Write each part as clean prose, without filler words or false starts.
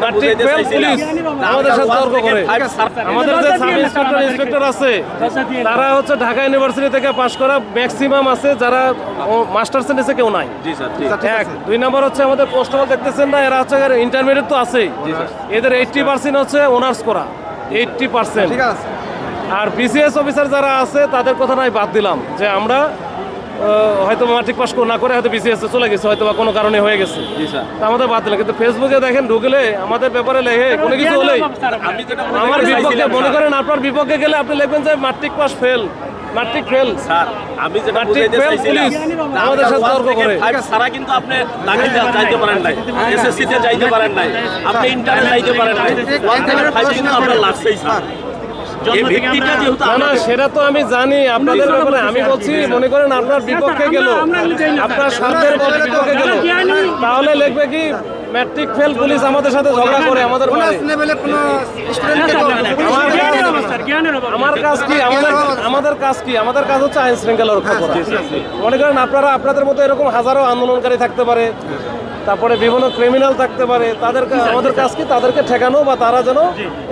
মাট্রিক fail police আমাদের সাথে তর্ক করে। আমাদের যে সাব ইন্সপেক্টর ইন্সপেক্টর আছে তারা হচ্ছে ঢাকা ইউনিভার্সিটি থেকে পাশ করা ম্যাক্সিমাম আছে, যারা মাস্টার্সে নিচে কেউ নাই। এক 2 নম্বর হচ্ছে আমাদের পোস্টমাল দেখতেছেন না, এরা হচ্ছে ইন্টারমিডিয়েট তো আছেই, এদের 80% হচ্ছে অনার্স করা, 80%। আর বিসিএস অফিসার যারা আছে তাদের কথা নাই বাদ দিলাম, যে আমরা হয়তো ম্যাট্রিক পাস না করে হয়তো বিসিএস চলে গেছে, হয়তো বা কোনো কারণে হয়ে গেছে, তা আমাদের বাদ দিলাম। কিন্তু ফেসবুকে দেখেন ঢুকলে আমাদের ব্যাপারে লেখে কোনো কিছু হলেই আমার বিপক্ষে, মনে করেন আপনার বিপক্ষে গেলে আপনি লিখবেন যে মাট্রিক পাস ফেল, মাট্রিক ফেল স্যার, আমি যেটা বুঝাইতে চাইছি পুলিশ আমাদের সাথে তর্ক করে। সারা কিন্তু আপনি দাখিল যাইতে পারেন নাই, এসএসসি তে যাইতে পারেন নাই, আপনি ইন্টারে যাইতে পারেন নাই, 1 থেকে 5 কিন্তু আপনার লাগছেই স্যার। না সেটা তো আমি জানি আপনাদের ব্যাপারে, আমি বলছি মনে করেন আপনার বিপক্ষে গেল, আপনার স্বার্থের বিপক্ষে গেল, তাহলে লিখবে কি ম্যাট্রিক ফেল পুলিশ আমাদের সাথে ঝগড়া করে আমাদের। আমার কাজ কি, আমাদের কাজ কি, আমাদের কাজ হচ্ছে আইন শৃঙ্খলা রক্ষা করা। মনে করেন আপনারা আপনাদের মতো এরকম হাজারো আন্দোলনকারী থাকতে পারে, তারপরে বিভিন্ন ক্রিমিনাল থাকতে পারে, তাদের আমাদের কাজ কি তাদেরকে ঠেকানো বা তারা যেন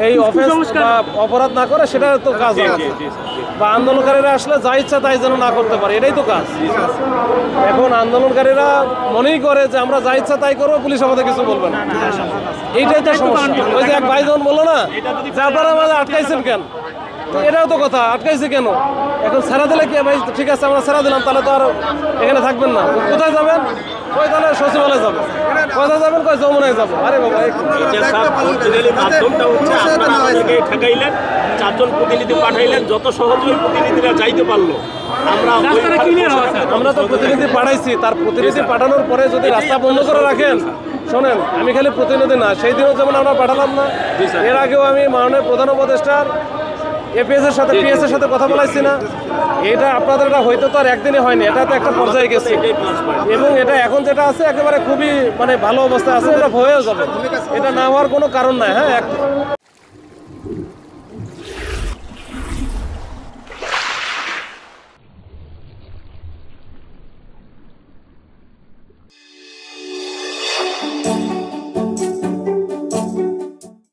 এই অফেন্স বা অপরাধ না করে, সেটা তো কাজ বা আন্দোলনকারীরা আসলে যা ইচ্ছা তাই যেন না করতে পারে, এটাই তো কাজ। এখন আন্দোলনকারীরা মনেই করে যে আমরা যা ইচ্ছা তাই করবো, পুলিশ আমাদের কিছু বলবে না, এইটাই তো সমস্যা। ওই যে এক ভাই যখন বললো না যে আপনারা আমাদের আটকাইছেন কেন, এটাও তো কথা, আটকাইছে কেন, এখন ছাড়া দিলে কি ভাই ঠিক আছে আমরা ছাড়া দিলাম, তাহলে তো আর এখানে থাকবেন না, কোথায় যাবেন, কই তাহলে সচিবালয়ে যাবেন, কোথায় যাবেন, কই যমুনায় যাবো। আরে বাবা মাধ্যমটা হচ্ছে আপনারা আমাদেরকে ঠেকাইলেন, 4 জন প্রতিনিধি পাঠাইলেন, যত সহজ ওই প্রতিনিধিরা যাইতে পারলো। আমরা তো প্রতিনিধি পাঠাইছি, তার প্রতিনিধি পাঠানোর পরে যদি রাস্তা বন্ধ করে রাখেন, শোনেন আমি খালি প্রতিনিধি না, সেই দিনও যেমন আমরা পাঠালাম না, এর আগেও আমি মাননীয় প্রধান উপদেষ্টার এপিএস এর সাথে পিএস এর সাথে কথা বলাইছি না, এটা আপনাদের এটা হয়তো তো আর একদিনই হয়নি, এটা তো একটা পর্যায়ে গেছে, এবং এটা এখন যেটা আছে একেবারে খুবই মানে ভালো অবস্থা আছে, এটা হয়েও যাবে, এটা না হওয়ার কোনো কারণ নাই। হ্যাঁ